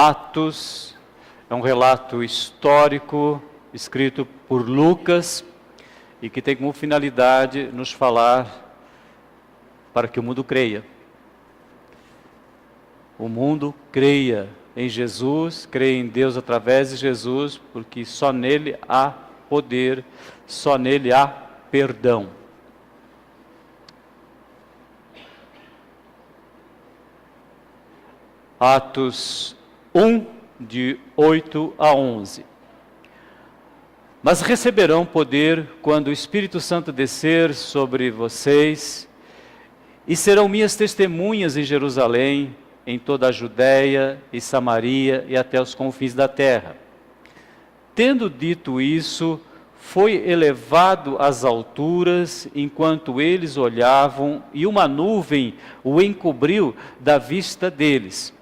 Atos é um relato histórico escrito por Lucas e que tem como finalidade nos falar para que o mundo creia. O mundo creia em Jesus, creia em Deus através de Jesus, porque só nele há poder, só nele há perdão. Atos 1, de 8 a 11. Mas receberão poder quando o Espírito Santo descer sobre vocês, e serão minhas testemunhas em Jerusalém, em toda a Judéia e Samaria e até os confins da terra. Tendo dito isso, foi elevado às alturas enquanto eles olhavam, e uma nuvem o encobriu da vista deles.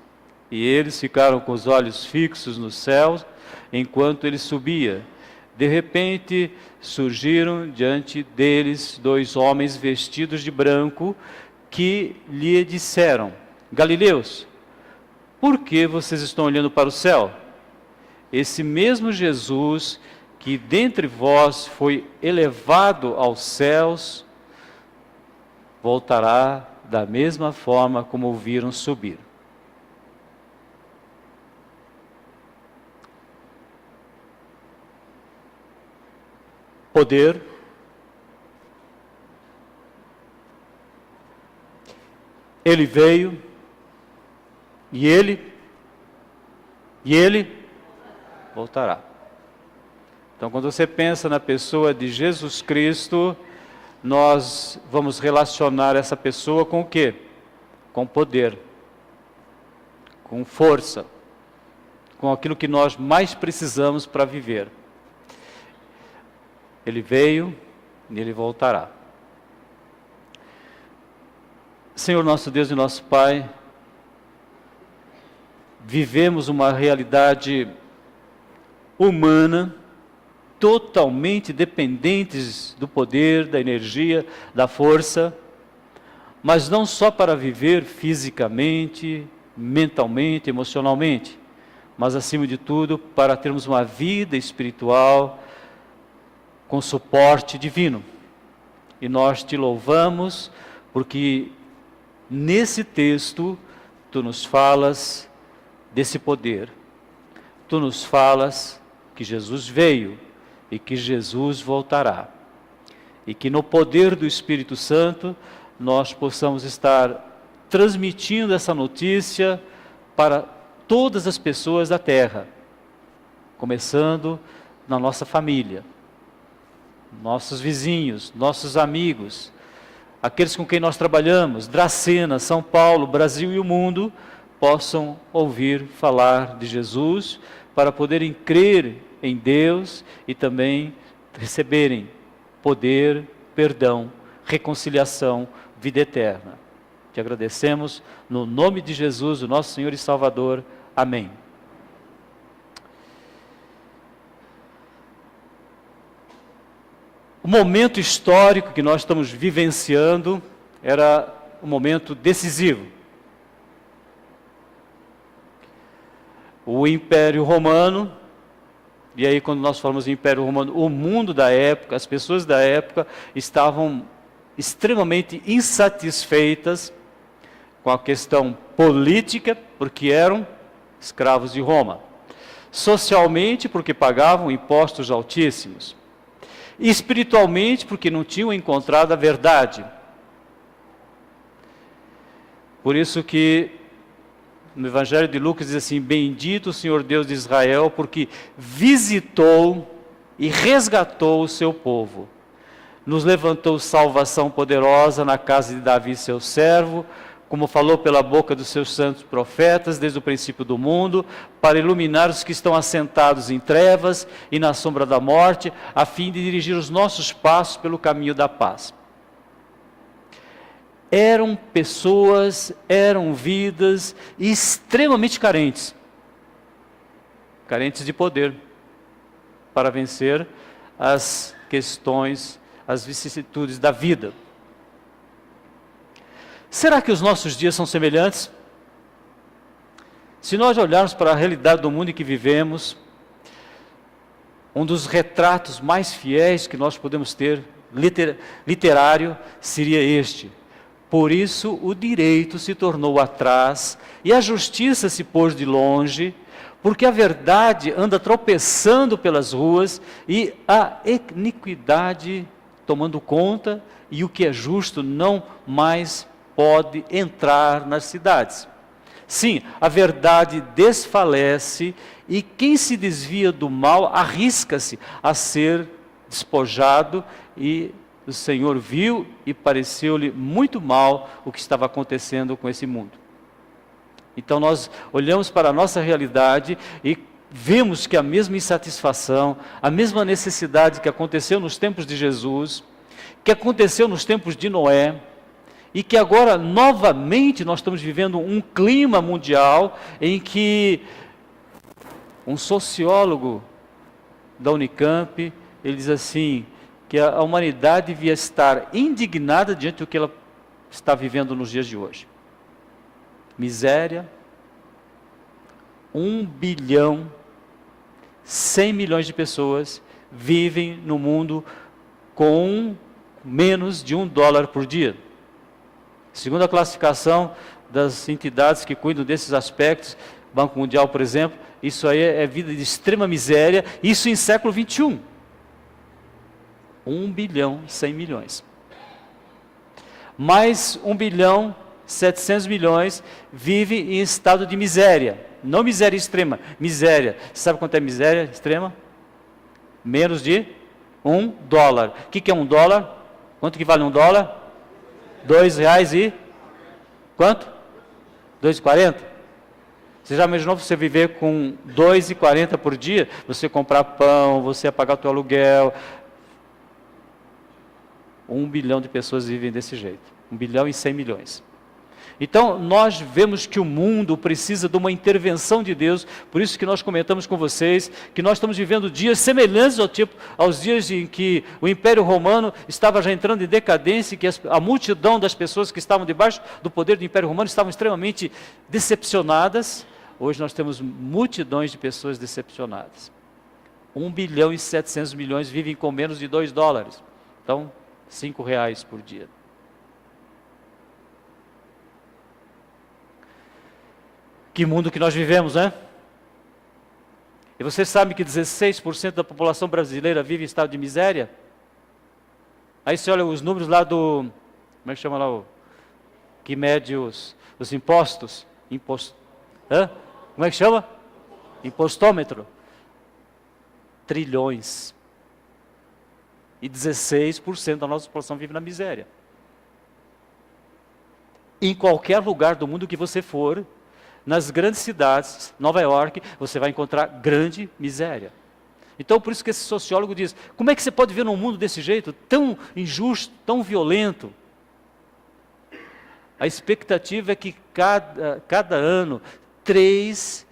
E eles ficaram com os olhos fixos no céu enquanto ele subia. De repente surgiram diante deles 2 homens vestidos de branco que lhe disseram: Galileus, por que vocês estão olhando para o céu? Esse mesmo Jesus que dentre vós foi elevado aos céus, voltará da mesma forma como o viram subir. Poder, ele veio, e ele voltará. Então, quando você pensa na pessoa de Jesus Cristo, nós vamos relacionar essa pessoa com o quê? Com poder, com força, com aquilo que nós mais precisamos para viver. Ele veio e ele voltará. Senhor nosso Deus e nosso Pai, vivemos uma realidade humana, totalmente dependentes do poder, da energia, da força, mas não só para viver fisicamente, mentalmente, emocionalmente, mas acima de tudo para termos uma vida espiritual com suporte divino. E nós te louvamos porque nesse texto tu nos falas desse poder. Tu nos falas que Jesus veio e que Jesus voltará. E que no poder do Espírito Santo nós possamos estar transmitindo essa notícia para todas as pessoas da terra, começando na nossa família, nossos vizinhos, nossos amigos, aqueles com quem nós trabalhamos, Dracena, São Paulo, Brasil e o mundo, possam ouvir falar de Jesus, para poderem crer em Deus e também receberem poder, perdão, reconciliação, vida eterna. Te agradecemos no nome de Jesus, o nosso Senhor e Salvador. Amém. O momento histórico que nós estamos vivenciando era um momento decisivo. O Império Romano, e aí quando nós falamos em Império Romano, o mundo da época, as pessoas da época estavam extremamente insatisfeitas com a questão política, porque eram escravos de Roma. Socialmente, porque pagavam impostos altíssimos. Espiritualmente, porque não tinham encontrado a verdade. Por isso que no Evangelho de Lucas diz assim: bendito o Senhor Deus de Israel, porque visitou e resgatou o seu povo. Nos levantou salvação poderosa na casa de Davi, seu servo, como falou pela boca dos seus santos profetas, desde o princípio do mundo, para iluminar os que estão assentados em trevas e na sombra da morte, a fim de dirigir os nossos passos pelo caminho da paz. Eram pessoas, eram vidas extremamente carentes. Carentes de poder, para vencer as questões, as vicissitudes da vida. Será que os nossos dias são semelhantes? Se nós olharmos para a realidade do mundo em que vivemos, um dos retratos mais fiéis que nós podemos ter, literário, seria este: por isso o direito se tornou atrás e a justiça se pôs de longe, porque a verdade anda tropeçando pelas ruas e a iniquidade tomando conta, e o que é justo não mais pode entrar nas cidades. Sim, a verdade desfalece e quem se desvia do mal arrisca-se a ser despojado, e o Senhor viu e pareceu-lhe muito mal o que estava acontecendo com esse mundo. Então nós olhamos para a nossa realidade e vemos que a mesma insatisfação, a mesma necessidade que aconteceu nos tempos de Jesus, que aconteceu nos tempos de Noé, e que agora novamente nós estamos vivendo um clima mundial em que um sociólogo da Unicamp, ele diz assim, que a humanidade devia estar indignada diante do que ela está vivendo nos dias de hoje. Miséria, 1 bilhão, 100 milhões de pessoas vivem no mundo com menos de $1 por dia. Segundo a classificação das entidades que cuidam desses aspectos, Banco Mundial, por exemplo, isso aí é vida de extrema miséria, isso em século 21. 1 bilhão 100 milhões. Mais 1 bilhão 700 milhões vive em estado de miséria. Não miséria extrema, miséria. Você sabe quanto é miséria extrema? Menos de $1. O que é $1? Quanto que vale $1? R$2 e... quanto? 2,40? Você já imaginou você viver com 2,40 por dia? Você comprar pão, você pagar o teu aluguel. 1 bilhão de pessoas vivem desse jeito. 1 bilhão e 100 milhões. Então, nós vemos que o mundo precisa de uma intervenção de Deus, por isso que nós comentamos com vocês, que nós estamos vivendo dias semelhantes aos dias em que o Império Romano estava já entrando em decadência, e que a multidão das pessoas que estavam debaixo do poder do Império Romano estavam extremamente decepcionadas. Hoje nós temos multidões de pessoas decepcionadas. 1 bilhão e 700 milhões vivem com menos de $2. Então, R$5 por dia. Que mundo que nós vivemos, né? E você sabe que 16% da população brasileira vive em estado de miséria? Aí você olha os números lá do... como é que chama lá? Que mede os impostos? Como é que chama? Impostômetro. Trilhões. E 16% da nossa população vive na miséria. Em qualquer lugar do mundo que você for, nas grandes cidades, Nova York, você vai encontrar grande miséria. Então, por isso que esse sociólogo diz, como é que você pode viver num mundo desse jeito, tão injusto, tão violento? A expectativa é que cada ano, 3,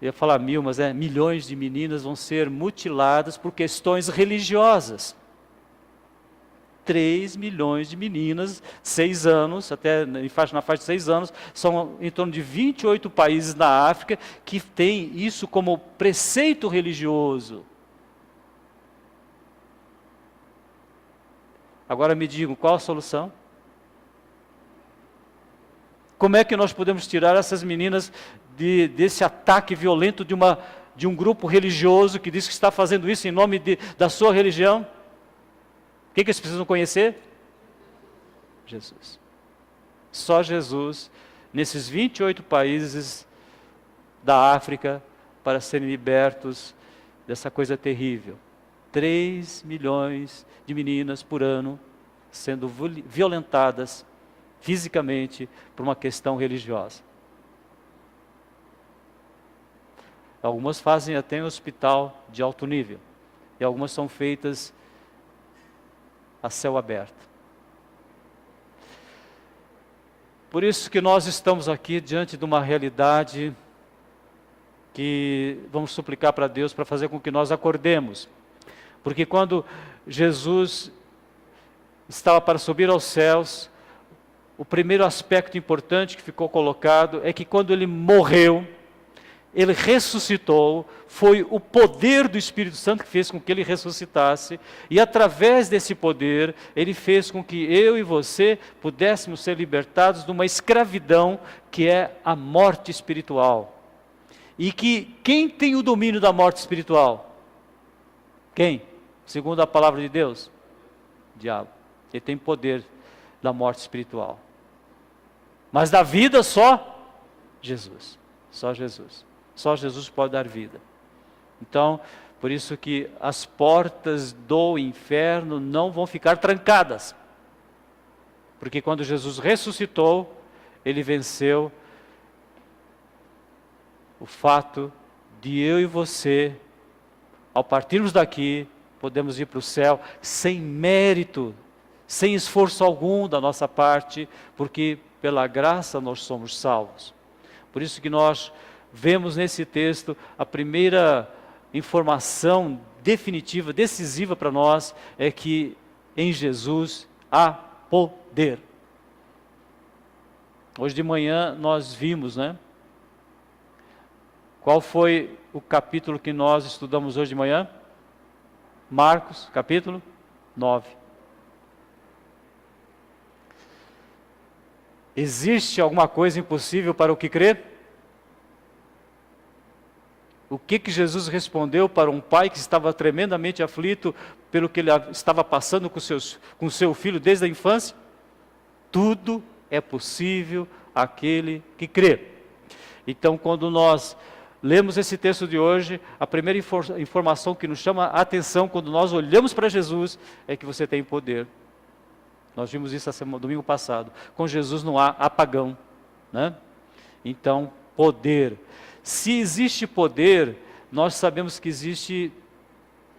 eu ia falar 1.000, mas milhões de meninas vão ser mutiladas por questões religiosas. 3 milhões de meninas, 6 anos, até na faixa de 6 anos, são em torno de 28 países na África que têm isso como preceito religioso. Agora me digam, qual a solução? Como é que nós podemos tirar essas meninas desse ataque violento de um grupo religioso que diz que está fazendo isso em nome da sua religião? O que eles precisam conhecer? Jesus. Só Jesus, nesses 28 países da África, para serem libertos dessa coisa terrível. 3 milhões de meninas por ano sendo violentadas fisicamente por uma questão religiosa. Algumas fazem até em hospital de alto nível, e algumas são feitas a céu aberto. Por isso que nós estamos aqui diante de uma realidade que vamos suplicar para Deus para fazer com que nós acordemos. Porque quando Jesus estava para subir aos céus, o primeiro aspecto importante que ficou colocado é que quando ele morreu, ele ressuscitou, foi o poder do Espírito Santo que fez com que ele ressuscitasse, e através desse poder, ele fez com que eu e você pudéssemos ser libertados de uma escravidão que é a morte espiritual. E que quem tem o domínio da morte espiritual? Quem? Segundo a palavra de Deus? O diabo. Ele tem poder da morte espiritual. Mas da vida só Jesus. Só Jesus. Só Jesus pode dar vida. Então, por isso que as portas do inferno não vão ficar trancadas. Porque quando Jesus ressuscitou, ele venceu o fato de eu e você, ao partirmos daqui, podemos ir para o céu sem mérito, sem esforço algum da nossa parte, porque pela graça nós somos salvos. Por isso que nós vemos nesse texto a primeira informação definitiva, decisiva para nós, é que em Jesus há poder. Hoje de manhã nós vimos, né? Qual foi o capítulo que nós estudamos hoje de manhã? Marcos, capítulo 9. Existe alguma coisa impossível para o que crê? O que Jesus respondeu para um pai que estava tremendamente aflito pelo que ele estava passando com seu filho desde a infância? Tudo é possível àquele que crê. Então, quando nós lemos esse texto de hoje, a primeira informação que nos chama a atenção quando nós olhamos para Jesus é que você tem poder. Nós vimos isso domingo passado. Com Jesus não há apagão, né? Então, poder. Se existe poder, nós sabemos que existe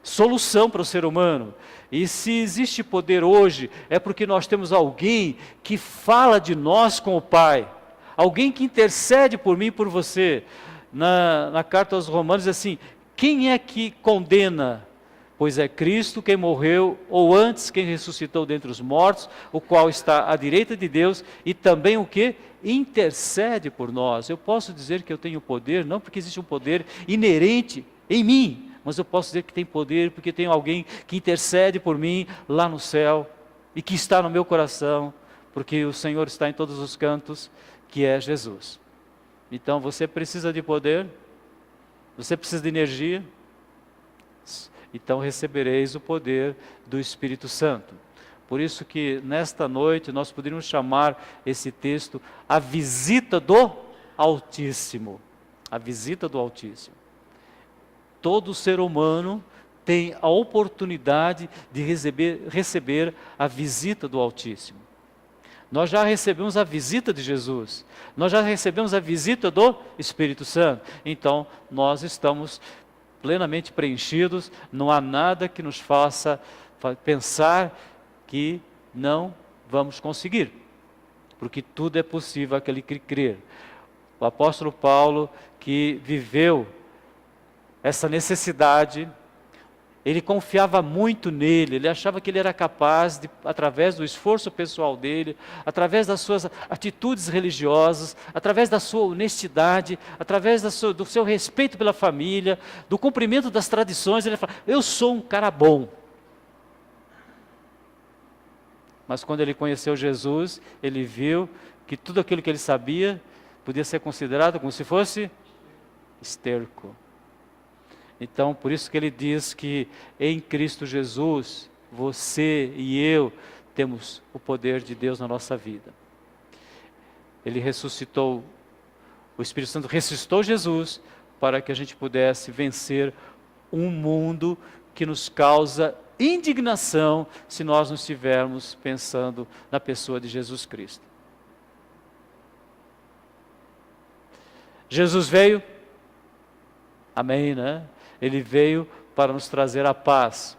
solução para o ser humano. E se existe poder hoje, é porque nós temos alguém que fala de nós com o Pai. Alguém que intercede por mim e por você. Na carta aos Romanos diz assim: quem é que condena? Pois é Cristo quem morreu, ou antes quem ressuscitou dentre os mortos, o qual está à direita de Deus, e também o que? Intercede por nós. Eu posso dizer que eu tenho poder, não porque existe um poder inerente em mim, mas eu posso dizer que tem poder porque tem alguém que intercede por mim lá no céu, e que está no meu coração, porque o Senhor está em todos os cantos, que é Jesus. Então você precisa de poder, você precisa de energia, então recebereis o poder do Espírito Santo. Por isso que nesta noite nós poderíamos chamar esse texto a visita do Altíssimo. A visita do Altíssimo. Todo ser humano tem a oportunidade de receber a visita do Altíssimo. Nós já recebemos a visita de Jesus. Nós já recebemos a visita do Espírito Santo. Então nós estamos plenamente preenchidos, não há nada que nos faça pensar que não vamos conseguir, porque tudo é possível àquele que crer. O apóstolo Paulo, que viveu essa necessidade, ele confiava muito nele, ele achava que ele era capaz de, através do esforço pessoal dele, através das suas atitudes religiosas, através da sua honestidade, através do seu respeito pela família, do cumprimento das tradições, ele falava: eu sou um cara bom. Mas quando ele conheceu Jesus, ele viu que tudo aquilo que ele sabia podia ser considerado como se fosse esterco. Então, por isso que ele diz que em Cristo Jesus, você e eu temos o poder de Deus na nossa vida. Ele ressuscitou, o Espírito Santo ressuscitou Jesus para que a gente pudesse vencer um mundo que nos causa indignação se nós não estivermos pensando na pessoa de Jesus Cristo. Jesus veio, amém, né? Ele veio para nos trazer a paz.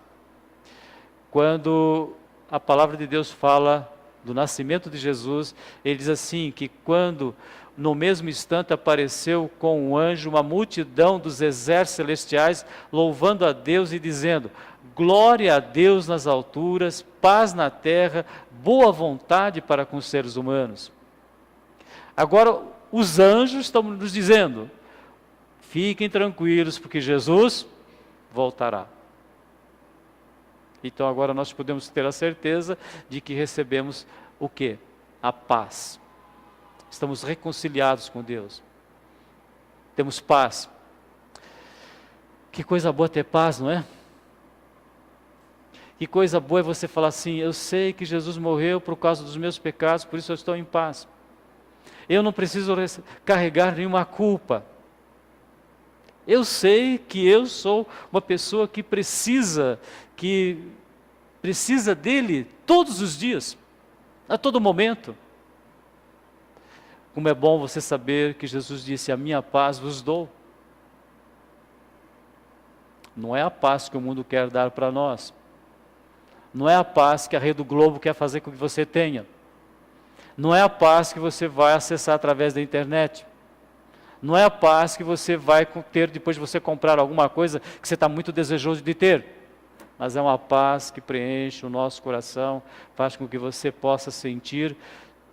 Quando a palavra de Deus fala do nascimento de Jesus, ele diz assim, que quando no mesmo instante apareceu com um anjo uma multidão dos exércitos celestiais, louvando a Deus e dizendo: glória a Deus nas alturas, paz na terra, boa vontade para com os seres humanos. Agora, os anjos estão nos dizendo, fiquem tranquilos, porque Jesus voltará. Então agora nós podemos ter a certeza de que recebemos o quê? A paz. Estamos reconciliados com Deus. Temos paz. Que coisa boa ter paz, não é? Que coisa boa é você falar assim, eu sei que Jesus morreu por causa dos meus pecados, por isso eu estou em paz. Eu não preciso carregar nenhuma culpa. Eu sei que eu sou uma pessoa que precisa dele todos os dias, a todo momento. Como é bom você saber que Jesus disse, a minha paz vos dou. Não é a paz que o mundo quer dar para nós. Não é a paz que a Rede Globo quer fazer com que você tenha. Não é a paz que você vai acessar através da internet. Não é a paz que você vai ter depois de você comprar alguma coisa que você está muito desejoso de ter. Mas é uma paz que preenche o nosso coração, faz com que você possa sentir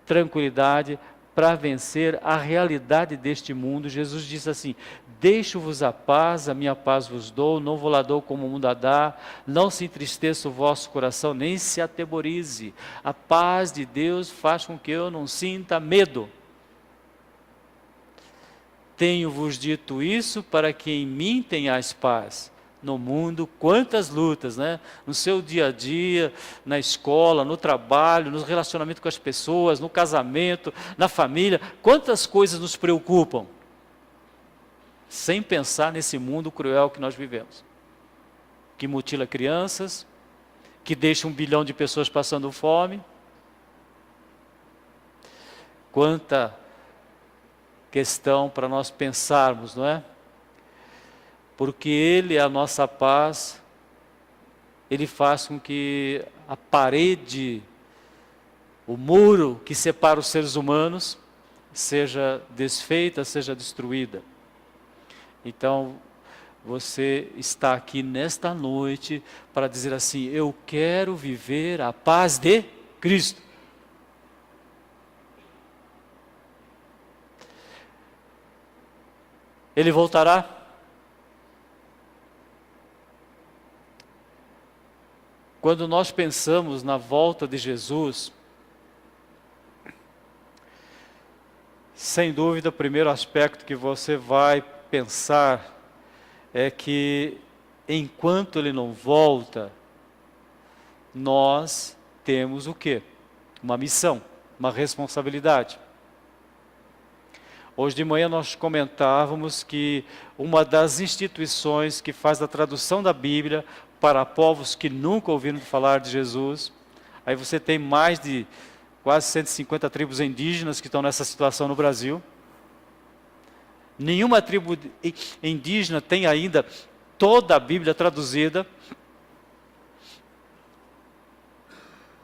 tranquilidade para vencer a realidade deste mundo. Jesus disse assim, deixo-vos a paz, a minha paz vos dou, não vou lá dou como o mundo a dá, não se entristeça o vosso coração, nem se atemorize. A paz de Deus faz com que eu não sinta medo. Tenho-vos dito isso para que em mim tenhais paz. No mundo, quantas lutas, né? No seu dia a dia, na escola, no trabalho, no relacionamento com as pessoas, no casamento, na família, quantas coisas nos preocupam, sem pensar nesse mundo cruel que nós vivemos, que mutila crianças, que deixa 1 bilhão de pessoas passando fome. Quanta questão para nós pensarmos, não é? Porque Ele é a nossa paz, Ele faz com que a parede, o muro que separa os seres humanos, seja desfeita, seja destruída. Então, você está aqui nesta noite para dizer assim, eu quero viver a paz de Cristo. Ele voltará? Quando nós pensamos na volta de Jesus, sem dúvida, o primeiro aspecto que você vai pensar é que, enquanto Ele não volta, nós temos o quê? Uma missão, uma responsabilidade. Hoje de manhã nós comentávamos que uma das instituições que faz a tradução da Bíblia para povos que nunca ouviram falar de Jesus, aí você tem mais de quase 150 tribos indígenas que estão nessa situação no Brasil. Nenhuma tribo indígena tem ainda toda a Bíblia traduzida.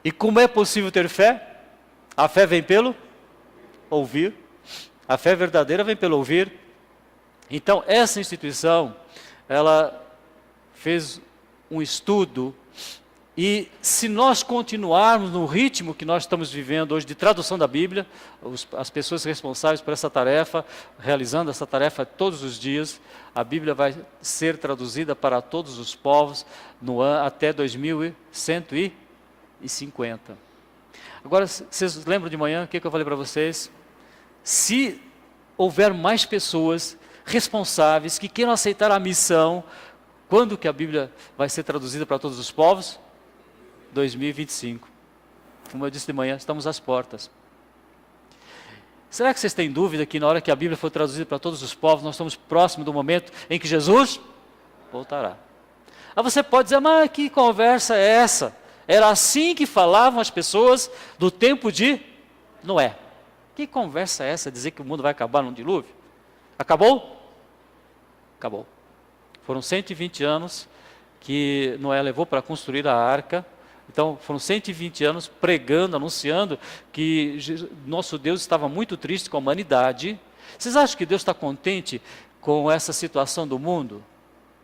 E como é possível ter fé? A fé vem pelo ouvir. A fé verdadeira vem pelo ouvir. Então, essa instituição, ela fez um estudo, e se nós continuarmos no ritmo que nós estamos vivendo hoje de tradução da Bíblia, as pessoas responsáveis por essa tarefa, realizando essa tarefa todos os dias, a Bíblia vai ser traduzida para todos os povos no ano até 2150. Agora, vocês lembram de manhã o que eu falei para vocês? Se houver mais pessoas responsáveis que queiram aceitar a missão, quando que a Bíblia vai ser traduzida para todos os povos? 2025. Como eu disse de manhã, estamos às portas. Será que vocês têm dúvida que na hora que a Bíblia for traduzida para todos os povos, nós estamos próximos do momento em que Jesus voltará? Aí você pode dizer, mas que conversa é essa? Era assim que falavam as pessoas do tempo de Noé. Que conversa é essa, dizer que o mundo vai acabar num dilúvio? Acabou? Acabou. Foram 120 anos que Noé levou para construir a arca. Então, foram 120 anos pregando, anunciando que nosso Deus estava muito triste com a humanidade. Vocês acham que Deus está contente com essa situação do mundo?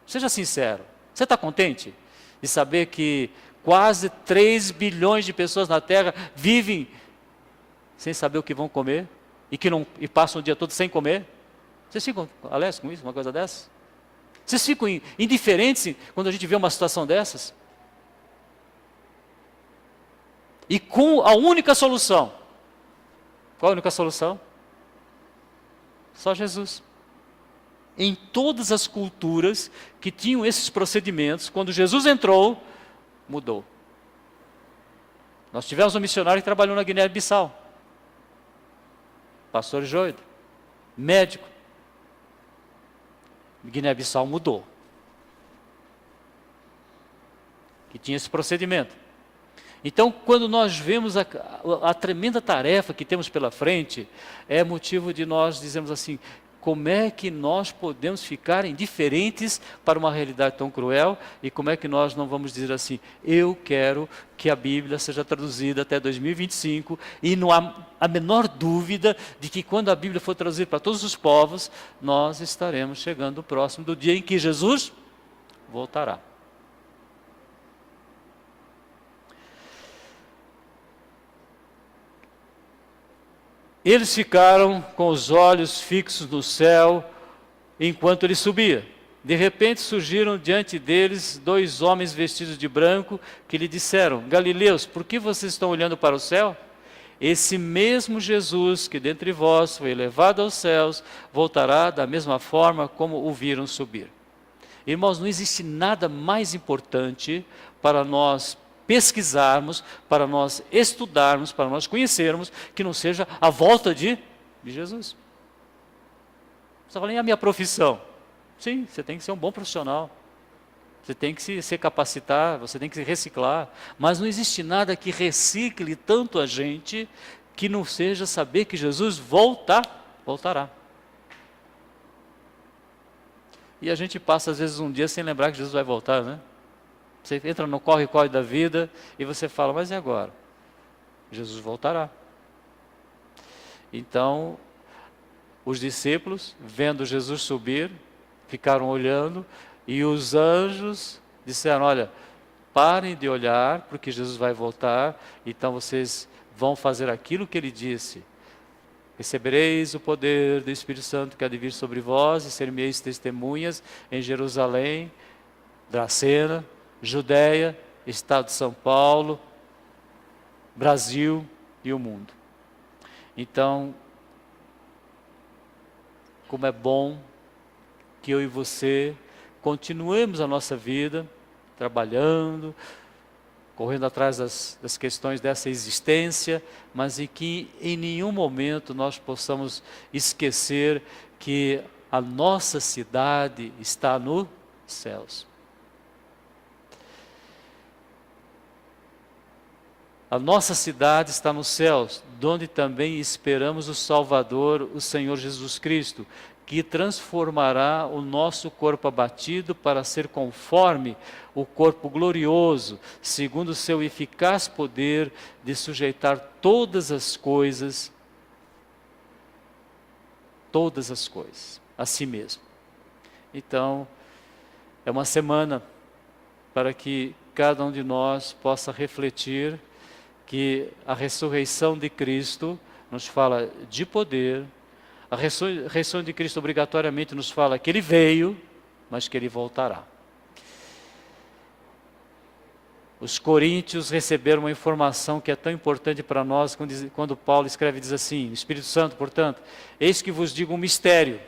Seja sincero. Você está contente? de saber que quase 3 bilhões de pessoas na Terra vivem sem saber o que vão comer e passam o dia todo sem comer? Vocês ficam alegres com isso, uma coisa dessa? Vocês ficam indiferentes quando a gente vê uma situação dessas? E com a única solução. Qual a única solução? Só Jesus. Em todas as culturas que tinham esses procedimentos, quando Jesus entrou, mudou. Nós tivemos um missionário que trabalhou na Guiné-Bissau. Pastor Joido, médico. Guiné-Bissau mudou. Que tinha esse procedimento. Então, quando nós vemos a tremenda tarefa que temos pela frente, é motivo de nós dizermos assim, como é que nós podemos ficar indiferentes para uma realidade tão cruel, e como é que nós não vamos dizer assim, eu quero que a Bíblia seja traduzida até 2025, e não há a menor dúvida de que quando a Bíblia for traduzida para todos os povos, nós estaremos chegando próximo do dia em que Jesus voltará. Eles ficaram com os olhos fixos no céu enquanto ele subia. De repente surgiram diante deles 2 homens vestidos de branco que lhe disseram, Galileus, por que vocês estão olhando para o céu? Esse mesmo Jesus que dentre vós foi elevado aos céus, voltará da mesma forma como o viram subir. Irmãos, não existe nada mais importante para nós pesquisarmos, para nós estudarmos, para nós conhecermos, que não seja a volta de Jesus. Você fala, e a minha profissão? Sim, você tem que ser um bom profissional. Você tem que se capacitar, você tem que se reciclar. Mas não existe nada que recicle tanto a gente que não seja saber que Jesus voltará. E a gente passa às vezes um dia sem lembrar que Jesus vai voltar, né? Você entra no corre-corre da vida e você fala, mas e agora? Jesus voltará. Então, os discípulos, vendo Jesus subir, ficaram olhando, e os anjos disseram, olha, parem de olhar, porque Jesus vai voltar, então vocês vão fazer aquilo que ele disse. Recebereis o poder do Espírito Santo que há de vir sobre vós, e ser-me-eis testemunhas em Jerusalém, Dracena, Judéia, Estado de São Paulo, Brasil e o mundo. Então, como é bom que eu e você continuemos a nossa vida, trabalhando, correndo atrás das questões dessa existência, mas em que em nenhum momento nós possamos esquecer que a nossa cidade está nos céus. A nossa cidade está nos céus, donde também esperamos o Salvador, o Senhor Jesus Cristo, que transformará o nosso corpo abatido para ser conforme o corpo glorioso, segundo o seu eficaz poder de sujeitar todas as coisas, a si mesmo. Então, é uma semana para que cada um de nós possa refletir que a ressurreição de Cristo nos fala de poder, a ressurreição de Cristo obrigatoriamente nos fala que Ele veio, mas que Ele voltará. Os coríntios receberam uma informação que é tão importante para nós, quando Paulo escreve e diz assim, o Espírito Santo, portanto, eis que vos digo um mistério.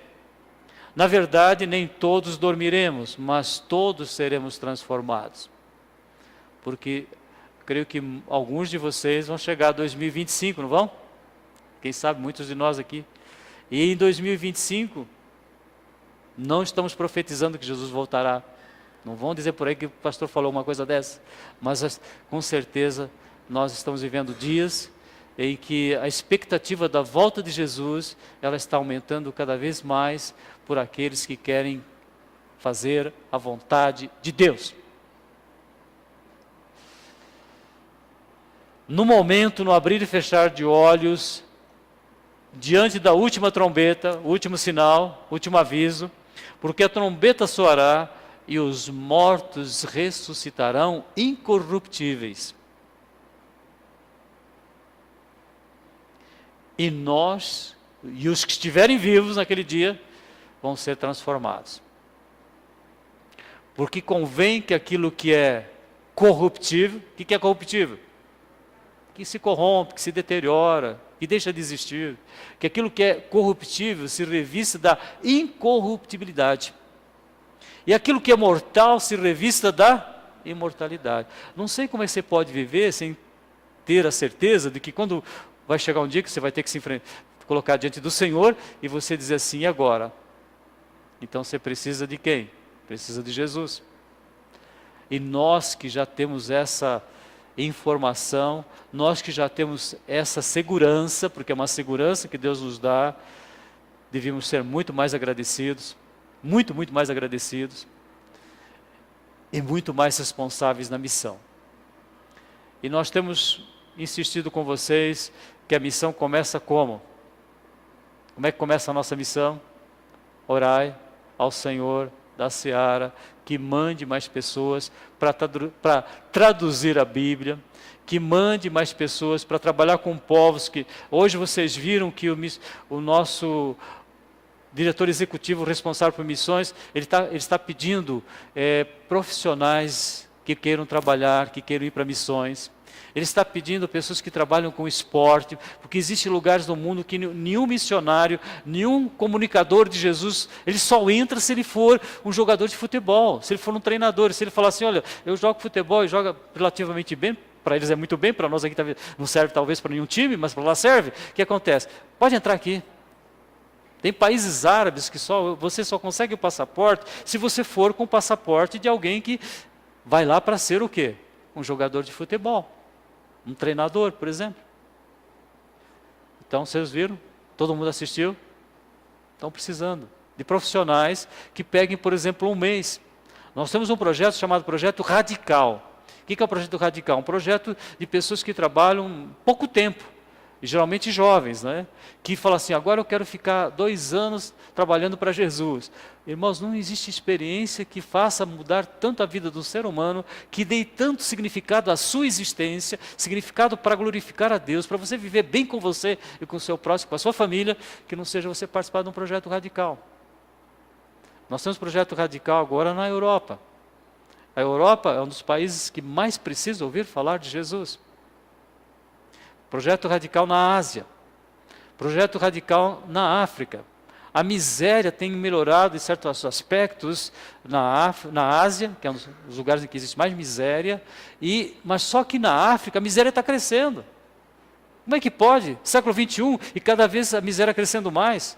Na verdade, nem todos dormiremos, mas todos seremos transformados. Porque creio que alguns de vocês vão chegar a 2025, não vão? Quem sabe, muitos de nós aqui. E em 2025, não estamos profetizando que Jesus voltará. Não vão dizer por aí que o pastor falou uma coisa dessa. Mas com certeza nós estamos vivendo dias em que a expectativa da volta de Jesus, ela está aumentando cada vez mais por aqueles que querem fazer a vontade de Deus. No momento, no abrir e fechar de olhos, diante da última trombeta, último sinal, último aviso, porque a trombeta soará e os mortos ressuscitarão incorruptíveis. E nós, e os que estiverem vivos naquele dia, vão ser transformados. Porque convém que aquilo que é corruptível, o que é corruptível? Que se corrompe, que se deteriora, que deixa de existir. Que aquilo que é corruptível se revista da incorruptibilidade. E aquilo que é mortal se revista da imortalidade. Não sei como é que você pode viver sem ter a certeza de que quando vai chegar um dia que você vai ter que se colocar diante do Senhor e você dizer assim, e agora? Então você precisa de quem? Precisa de Jesus. E nós que já temos essa informação, nós que já temos essa segurança, porque é uma segurança que Deus nos dá, devíamos ser muito mais agradecidos, muito mais agradecidos, e muito mais responsáveis na missão. E nós temos insistido com vocês que a missão começa como? Como é que começa a nossa missão? Orai ao Senhor da Seara, que mande mais pessoas para traduzir a Bíblia, que mande mais pessoas para trabalhar com povos que... Hoje vocês viram que o nosso diretor executivo responsável por missões, ele está pedindo profissionais que queiram trabalhar, que queiram ir para missões. Ele está pedindo pessoas que trabalham com esporte, porque existem lugares no mundo que nenhum missionário, nenhum comunicador de Jesus, ele só entra se ele for um jogador de futebol, se ele for um treinador, se ele falar assim, olha, eu jogo futebol e jogo relativamente bem, para eles é muito bem, para nós aqui não serve talvez para nenhum time, mas para lá serve. O que acontece? Pode entrar aqui. Tem países árabes que você só consegue o passaporte se você for com o passaporte de alguém que vai lá para ser o quê? Um jogador de futebol. Um treinador, por exemplo. Então, vocês viram? Todo mundo assistiu? Estão precisando de profissionais que peguem, por exemplo, um mês. Nós temos um projeto chamado Projeto Radical. O que é o Projeto Radical? Um projeto de pessoas que trabalham pouco tempo, e geralmente jovens, né? Que falam assim, agora eu quero ficar 2 anos trabalhando para Jesus. Irmãos, não existe experiência que faça mudar tanto a vida do ser humano, que dê tanto significado à sua existência, significado para glorificar a Deus, para você viver bem com você e com o seu próximo, com a sua família, que não seja você participar de um projeto radical. Nós temos projeto radical agora na Europa. A Europa é um dos países que mais precisa ouvir falar de Jesus. Projeto radical na Ásia, projeto radical na África. A miséria tem melhorado em certos aspectos na Ásia, que é um dos lugares em que existe mais miséria, mas só que na África a miséria está crescendo. Como é que pode? Século XXI e cada vez a miséria crescendo mais.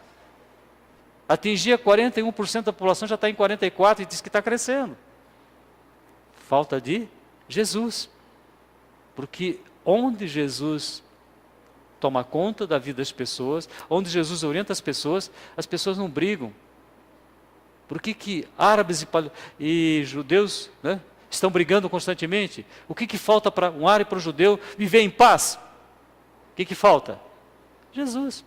Atingia 41% da população, já está em 44% e diz que está crescendo. Falta de Jesus. Porque onde Jesus toma conta da vida das pessoas, onde Jesus orienta as pessoas não brigam. Por que árabes e judeus, né, estão brigando constantemente? O que falta para um árabe e para o judeu viver em paz? O que falta? Jesus.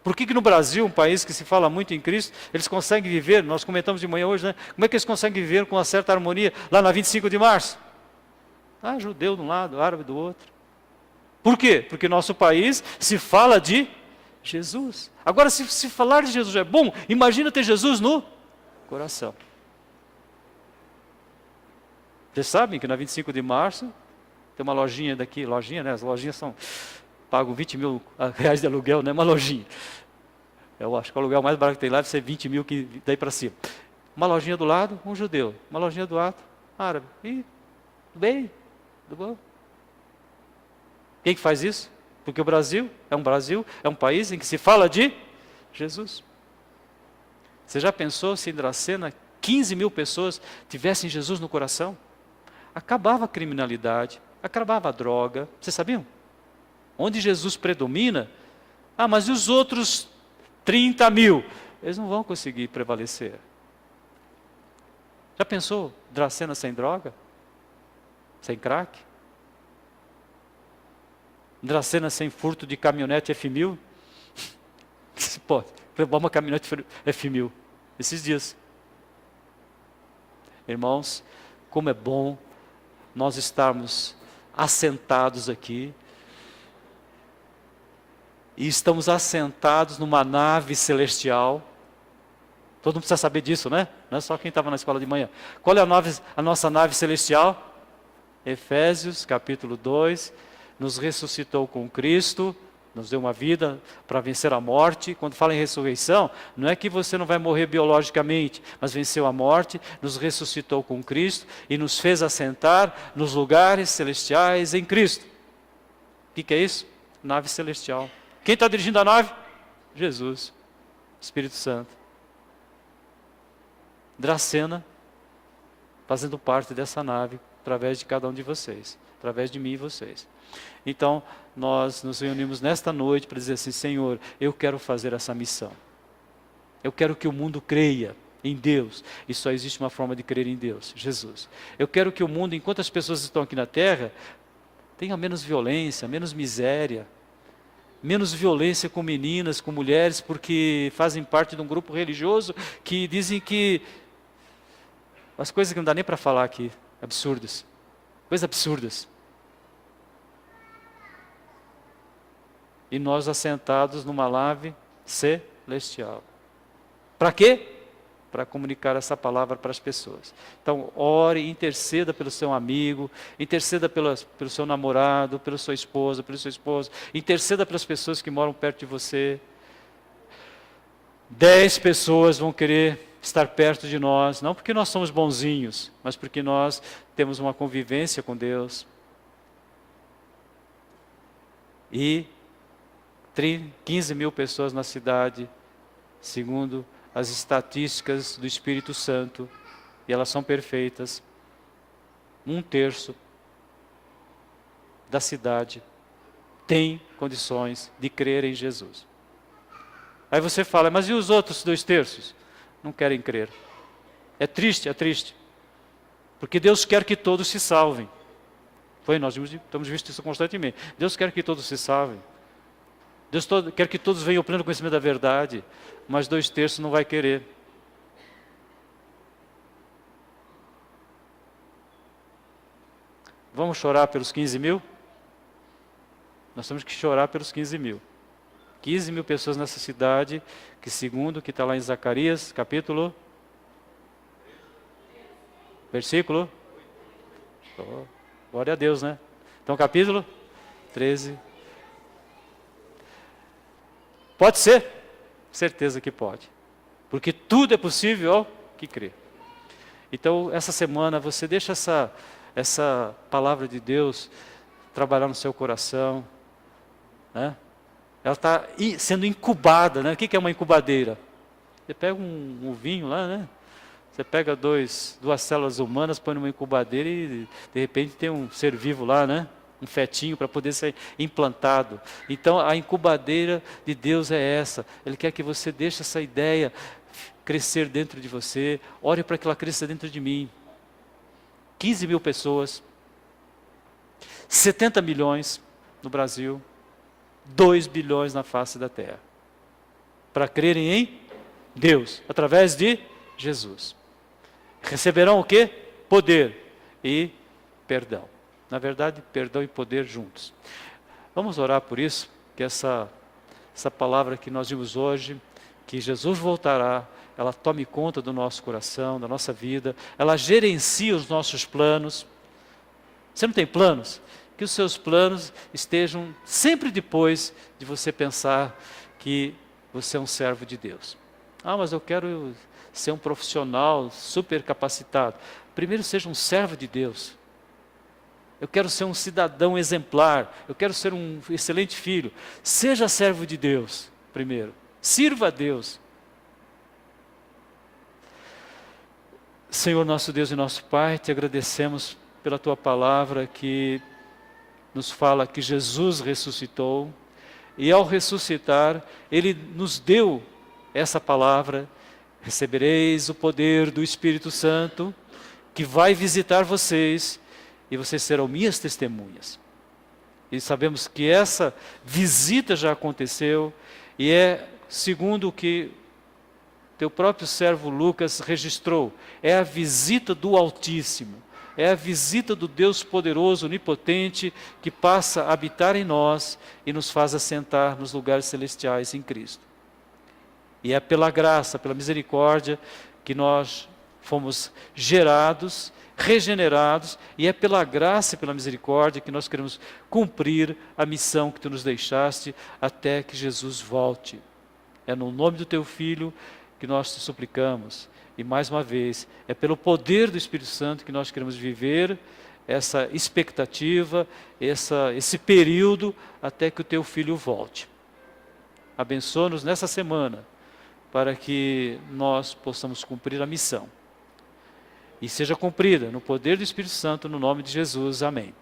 Por que no Brasil, um país que se fala muito em Cristo, eles conseguem viver, nós comentamos de manhã hoje, né? Como é que eles conseguem viver com uma certa harmonia lá na 25 de março? Judeu de um lado, árabe do outro. Por quê? Porque nosso país se fala de Jesus. Agora, se falar de Jesus é bom, imagina ter Jesus no coração. Vocês sabem que na 25 de março, tem uma lojinha daqui, né? As lojinhas pagam 20 mil reais de aluguel, né? Uma lojinha. Eu acho que o aluguel mais barato que tem lá deve ser 20 mil, que daí para cima. Uma lojinha do lado, um judeu. Uma lojinha do lado, árabe. E tudo bem, tudo bom. Quem que faz isso? Porque o Brasil é um país em que se fala de Jesus. Você já pensou se em Dracena 15 mil pessoas tivessem Jesus no coração? Acabava a criminalidade, acabava a droga. Vocês sabiam? Onde Jesus predomina, mas e os outros 30 mil? Eles não vão conseguir prevalecer. Já pensou Dracena sem droga? Sem crack? Dracena sem furto de caminhonete F1000? Se pode, levar uma caminhonete F1000, esses dias. Irmãos, como é bom nós estarmos assentados aqui, e estamos assentados numa nave celestial. Todo mundo precisa saber disso, né? Não é só quem estava na escola de manhã. Qual é a nossa nave celestial? Efésios capítulo 2, nos ressuscitou com Cristo, nos deu uma vida para vencer a morte. Quando fala em ressurreição, não é que você não vai morrer biologicamente, mas venceu a morte, nos ressuscitou com Cristo e nos fez assentar nos lugares celestiais em Cristo. O que é isso? Nave celestial. Quem está dirigindo a nave? Jesus, Espírito Santo. Dracena, fazendo parte dessa nave, através de cada um de vocês, através de mim e vocês. Então, nós nos reunimos nesta noite para dizer assim: Senhor, eu quero fazer essa missão. Eu quero que o mundo creia em Deus, e só existe uma forma de crer em Deus, Jesus. Eu quero que o mundo, enquanto as pessoas estão aqui na terra, tenha menos violência, menos miséria, menos violência com meninas, com mulheres, porque fazem parte de um grupo religioso que dizem que as coisas que não dá nem para falar aqui, absurdas, coisas absurdas. E nós assentados numa nave celestial. Para quê? Para comunicar essa palavra para as pessoas. Então, ore, interceda pelo seu amigo, interceda pelo seu namorado, pela sua esposa, pelo seu esposo, interceda pelas pessoas que moram perto de você. 10 pessoas vão querer estar perto de nós, não porque nós somos bonzinhos, mas porque nós temos uma convivência com Deus. E 15 mil pessoas na cidade, segundo as estatísticas do Espírito Santo, e elas são perfeitas, 1/3 da cidade tem condições de crer em Jesus. Aí você fala, mas e os outros 2/3? Não querem crer. É triste, porque Deus quer que todos se salvem. Nós estamos vendo isso constantemente. Deus quer que todos se salvem. Deus quer que todos venham ao pleno conhecimento da verdade, mas 2/3 não vai querer. Vamos chorar pelos 15 mil? Nós temos que chorar pelos 15 mil. 15 mil pessoas nessa cidade, que segundo o que está lá em Zacarias, capítulo, versículo, glória a Deus, né? Então capítulo 13. Pode ser? Certeza que pode. Porque tudo é possível ao que crê. Então, essa semana, você deixa essa palavra de Deus trabalhar no seu coração, né? Ela está sendo incubada, né? O que é uma incubadeira? Você pega um vinho lá, né? Você pega duas células humanas, põe numa incubadeira e de repente tem um ser vivo lá, né? Um fetinho para poder ser implantado. Então a incubadeira de Deus é essa. Ele quer que você deixe essa ideia crescer dentro de você. Ore para que ela cresça dentro de mim. 15 mil pessoas, 70 milhões no Brasil, 2 bilhões na face da terra, para crerem em Deus, através de Jesus. Receberão o quê? Poder e perdão. Na verdade, perdão e poder juntos. Vamos orar por isso, que essa palavra que nós vimos hoje, que Jesus voltará, ela tome conta do nosso coração, da nossa vida, ela gerencia os nossos planos. Você não tem planos? Que os seus planos estejam sempre depois de você pensar que você é um servo de Deus. Ah, mas eu quero ser um profissional super capacitado. Primeiro seja um servo de Deus. Eu quero ser um cidadão exemplar. Eu quero ser um excelente filho. Seja servo de Deus primeiro. Sirva a Deus. Senhor nosso Deus e nosso Pai, te agradecemos pela tua palavra que nos fala que Jesus ressuscitou, e ao ressuscitar, Ele nos deu essa palavra: recebereis o poder do Espírito Santo, que vai visitar vocês, e vocês serão minhas testemunhas. E sabemos que essa visita já aconteceu, e é segundo o que teu próprio servo Lucas registrou. É a visita do Altíssimo. É a visita do Deus poderoso, onipotente, que passa a habitar em nós e nos faz assentar nos lugares celestiais em Cristo. E é pela graça, pela misericórdia, que nós fomos gerados, regenerados, e é pela graça e pela misericórdia que nós queremos cumprir a missão que tu nos deixaste até que Jesus volte. É no nome do teu Filho que nós te suplicamos. E mais uma vez, é pelo poder do Espírito Santo que nós queremos viver essa expectativa, esse período até que o teu Filho volte. Abençoa-nos nessa semana, para que nós possamos cumprir a missão. E seja cumprida no poder do Espírito Santo, no nome de Jesus. Amém.